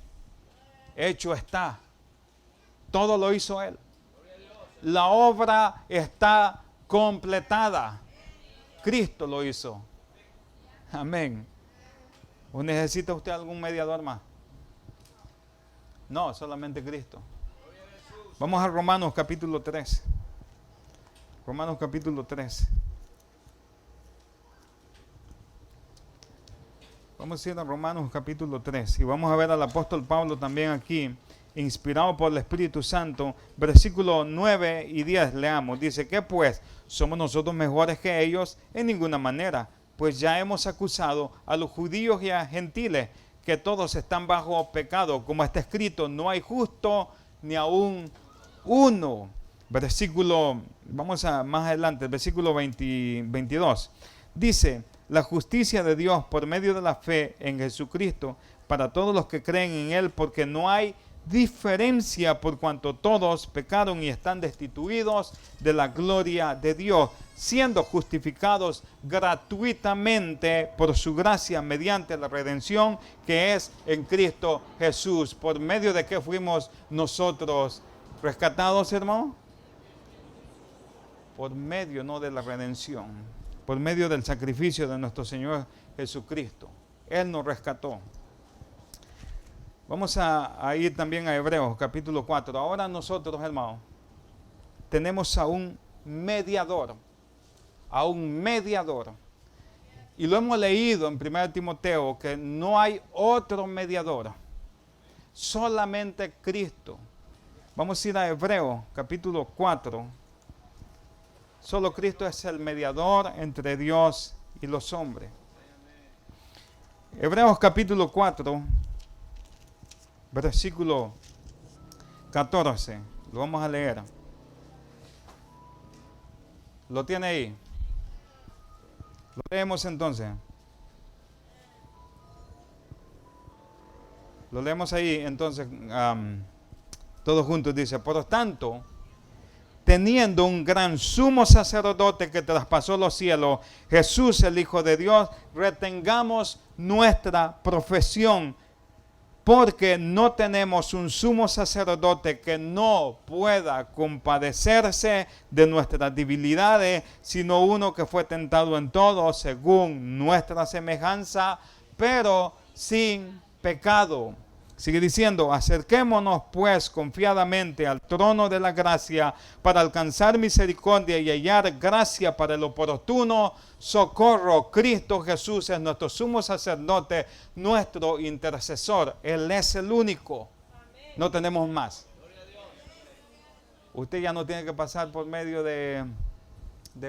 hecho está. Todo lo hizo Él. La obra está completada. Cristo lo hizo. Amén. ¿O necesita usted algún mediador más? No, solamente Cristo. Vamos a Romanos capítulo 3. Romanos capítulo 3. Vamos a ir a Romanos capítulo 3 y vamos a ver al apóstol Pablo también aquí, inspirado por el Espíritu Santo, versículos 9 y 10 leamos. Dice, ¿qué pues? ¿Somos nosotros mejores que ellos? En ninguna manera, pues ya hemos acusado a los judíos y a gentiles, que todos están bajo pecado, como está escrito, no hay justo ni aún uno. Versículo, vamos a más adelante, el versículo 22. Dice, la justicia de Dios por medio de la fe en Jesucristo para todos los que creen en Él, porque no hay diferencia por cuanto todos pecaron y están destituidos de la gloria de Dios, siendo justificados gratuitamente por su gracia mediante la redención que es en Cristo Jesús. ¿Por medio de qué fuimos nosotros rescatados, hermano? Por medio, no de la redención, por medio del sacrificio de nuestro Señor Jesucristo. Él nos rescató. Vamos a ir también a Hebreos capítulo 4. Ahora nosotros, hermanos, tenemos a un mediador. A un mediador. Y lo hemos leído en 1 Timoteo, que no hay otro mediador. Solamente Cristo. Vamos a ir a Hebreos capítulo 4. Solo Cristo es el mediador entre Dios y los hombres. Hebreos capítulo 4, versículo 14. Lo vamos a leer. ¿Lo tiene ahí? Lo leemos entonces. Lo leemos ahí entonces. Todos juntos dice, por lo tanto, teniendo un gran sumo sacerdote que traspasó los cielos, Jesús el Hijo de Dios, retengamos nuestra profesión, porque no tenemos un sumo sacerdote que no pueda compadecerse de nuestras debilidades, sino uno que fue tentado en todo según nuestra semejanza, pero sin pecado. Sigue diciendo, acerquémonos pues confiadamente al trono de la gracia para alcanzar misericordia y hallar gracia para el oportuno socorro. Cristo Jesús es nuestro sumo sacerdote, nuestro intercesor. Él es el único. No tenemos más. Usted ya no tiene que pasar por medio de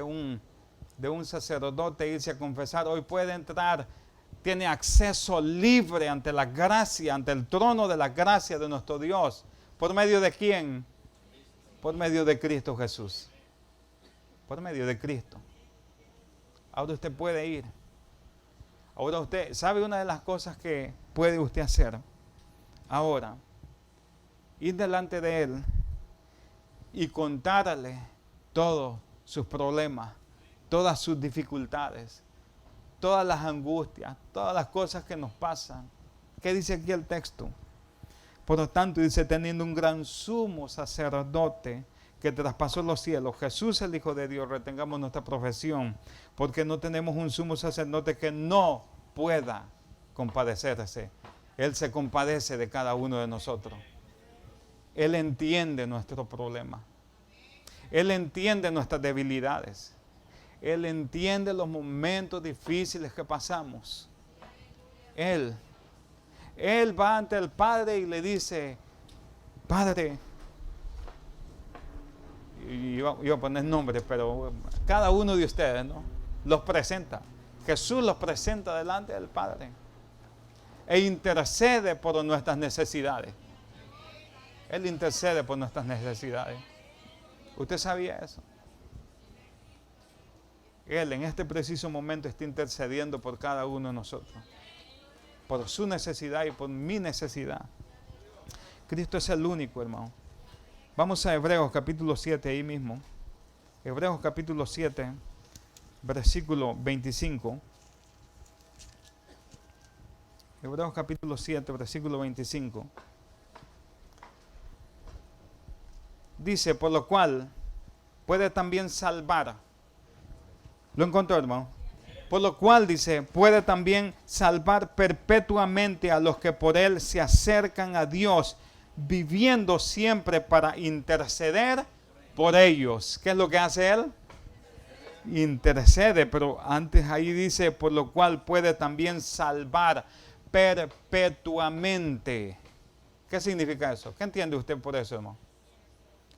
un sacerdote e irse a confesar. Hoy puede entrar. Tiene acceso libre ante la gracia, ante el trono de la gracia de nuestro Dios. ¿Por medio de quién? Por medio de Cristo Jesús. Por medio de Cristo. Ahora usted puede ir. Ahora usted, ¿sabe una de las cosas que puede usted hacer? Ahora, ir delante de Él y contarle todos sus problemas, todas sus dificultades, todas las angustias, todas las cosas que nos pasan. ¿Qué dice aquí el texto? Por lo tanto, dice, teniendo un gran sumo sacerdote que traspasó los cielos, Jesús el Hijo de Dios, retengamos nuestra profesión, porque no tenemos un sumo sacerdote que no pueda compadecerse. Él se compadece de cada uno de nosotros. Él entiende nuestros problemas. Él entiende nuestras debilidades. Él entiende los momentos difíciles que pasamos. Él va ante el Padre y le dice, Padre, y iba a poner nombres, pero cada uno de ustedes, ¿no?, los presenta. Jesús los presenta delante del Padre e intercede por nuestras necesidades. Él intercede por nuestras necesidades. ¿Usted sabía eso? Él en este preciso momento está intercediendo por cada uno de nosotros, por su necesidad y por mi necesidad. Cristo es el único, hermano. Vamos a Hebreos capítulo 7, ahí mismo. Hebreos capítulo 7, versículo 25. Hebreos capítulo 7, versículo 25. Dice, por lo cual puede también salvar. ¿Lo encontró, hermano? Por lo cual, dice, puede también salvar perpetuamente a los que por él se acercan a Dios, viviendo siempre para interceder por ellos. ¿Qué es lo que hace él? Intercede, pero antes ahí dice, por lo cual puede también salvar perpetuamente. ¿Qué significa eso? ¿Qué entiende usted por eso, hermano?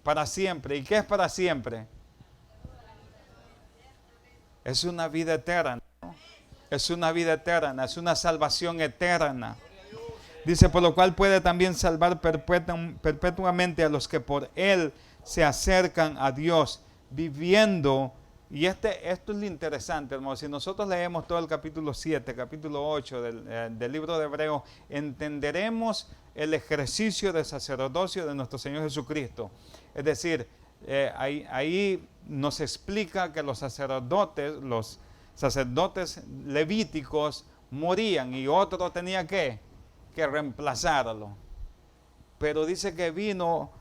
Para siempre. ¿Y qué es para siempre? Es una vida eterna. Es una vida eterna. Es una salvación eterna. Dice, por lo cual puede también salvar perpetuamente a los que por él se acercan a Dios, viviendo. Y esto es lo interesante, hermano. Si nosotros leemos todo el capítulo 7, capítulo 8 del libro de Hebreos, entenderemos el ejercicio de sacerdocio de nuestro Señor Jesucristo. Es decir, ahí nos explica que los sacerdotes levíticos morían y otro tenía que reemplazarlo. Pero dice que vino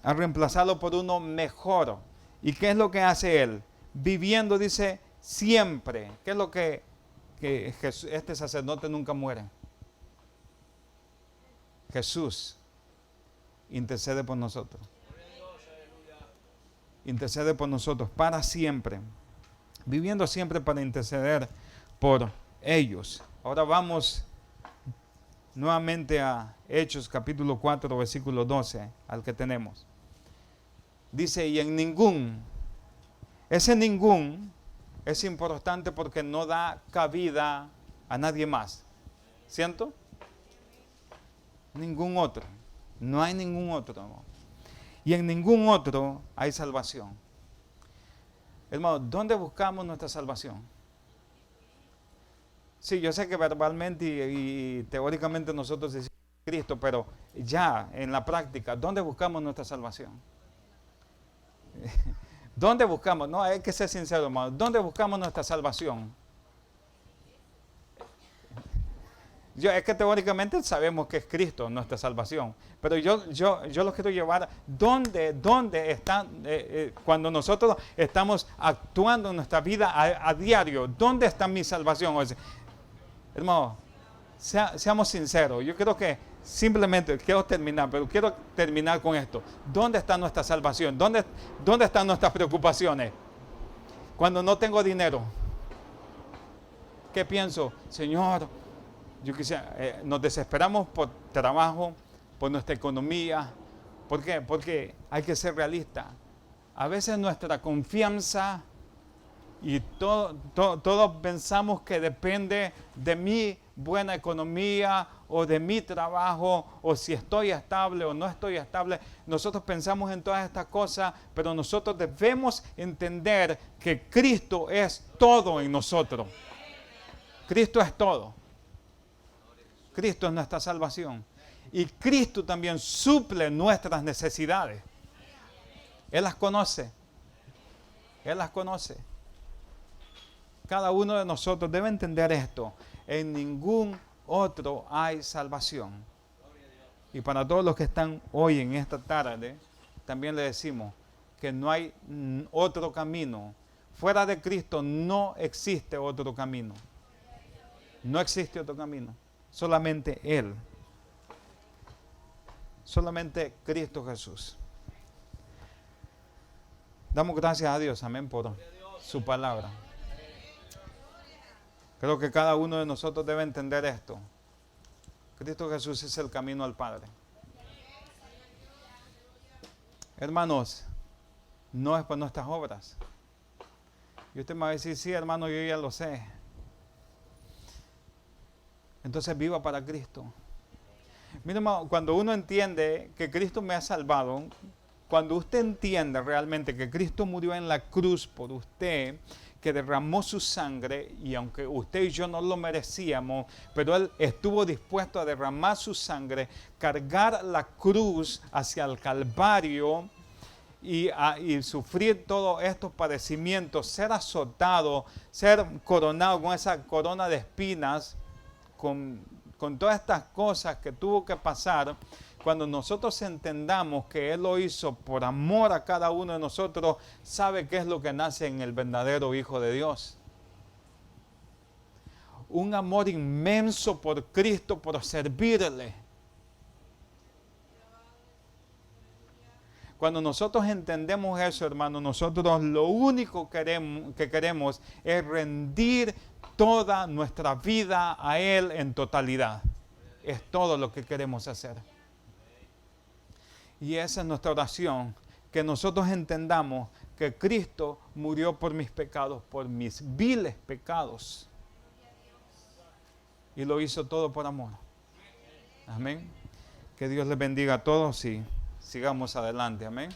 a reemplazarlo por uno mejor. ¿Y qué es lo que hace él? Viviendo, dice, siempre. ¿Qué es lo que este sacerdote nunca muere? Jesús intercede por nosotros. Intercede por nosotros para siempre. Viviendo siempre para interceder por ellos. Ahora vamos nuevamente a Hechos capítulo 4, versículo 12, al que tenemos. Dice, y en ningún, ese ningún es importante porque no da cabida a nadie más. ¿Cierto? Ningún otro. No hay ningún otro, hermano. Y en ningún otro hay salvación. Hermano, ¿dónde buscamos nuestra salvación? Sí, yo sé que verbalmente y teóricamente nosotros decimos Cristo, pero ya en la práctica, ¿dónde buscamos nuestra salvación? ¿Dónde buscamos? No, hay que ser sincero, hermano. ¿Dónde buscamos nuestra salvación? Es que teóricamente sabemos que es Cristo nuestra salvación, pero yo lo quiero llevar ¿dónde está, cuando nosotros estamos actuando en nuestra vida a diario, ¿dónde está mi salvación? O sea, hermano, seamos sinceros. Yo creo que simplemente quiero terminar con esto. ¿Dónde está nuestra salvación? ¿Dónde están nuestras preocupaciones? Cuando no tengo dinero, ¿qué pienso? Señor, yo quisiera, nos desesperamos por trabajo, por nuestra economía. ¿Por qué? Porque hay que ser realista. A veces nuestra confianza y todos pensamos que depende de mi buena economía o de mi trabajo o si estoy estable o no estoy estable. Nosotros pensamos en todas estas cosas, pero nosotros debemos entender que Cristo es todo en nosotros. Cristo es todo. Cristo es nuestra salvación. Y Cristo también suple nuestras necesidades. Él las conoce. Él las conoce. Cada uno de nosotros debe entender esto. En ningún otro hay salvación. Y para todos los que están hoy en esta tarde, también le decimos que no hay otro camino. Fuera de Cristo no existe otro camino. No existe otro camino. Solamente Él. Solamente Cristo Jesús. Damos gracias a Dios, amén, por su palabra. Creo que cada uno de nosotros debe entender esto. Cristo Jesús es el camino al Padre. Hermanos, no es por nuestras obras. Y usted me va a decir, sí, hermano, yo ya lo sé. Entonces viva para Cristo. Mira, hermano, cuando uno entiende que Cristo me ha salvado, cuando usted entiende realmente que Cristo murió en la cruz por usted, que derramó su sangre, y aunque usted y yo no lo merecíamos, pero Él estuvo dispuesto a derramar su sangre, cargar la cruz hacia el Calvario y sufrir todos estos padecimientos, ser azotado, ser coronado con esa corona de espinas, con todas estas cosas que tuvo que pasar. Cuando nosotros entendamos que Él lo hizo por amor a cada uno de nosotros, ¿sabe qué es lo que nace en el verdadero Hijo de Dios? Un amor inmenso por Cristo, por servirle. Cuando nosotros entendemos eso, hermano, nosotros lo único que queremos es rendir toda nuestra vida a Él en totalidad. Es todo lo que queremos hacer. Y esa es nuestra oración, que nosotros entendamos que Cristo murió por mis pecados, por mis viles pecados. Y lo hizo todo por amor. Amén. Que Dios les bendiga a todos y sigamos adelante. Amén.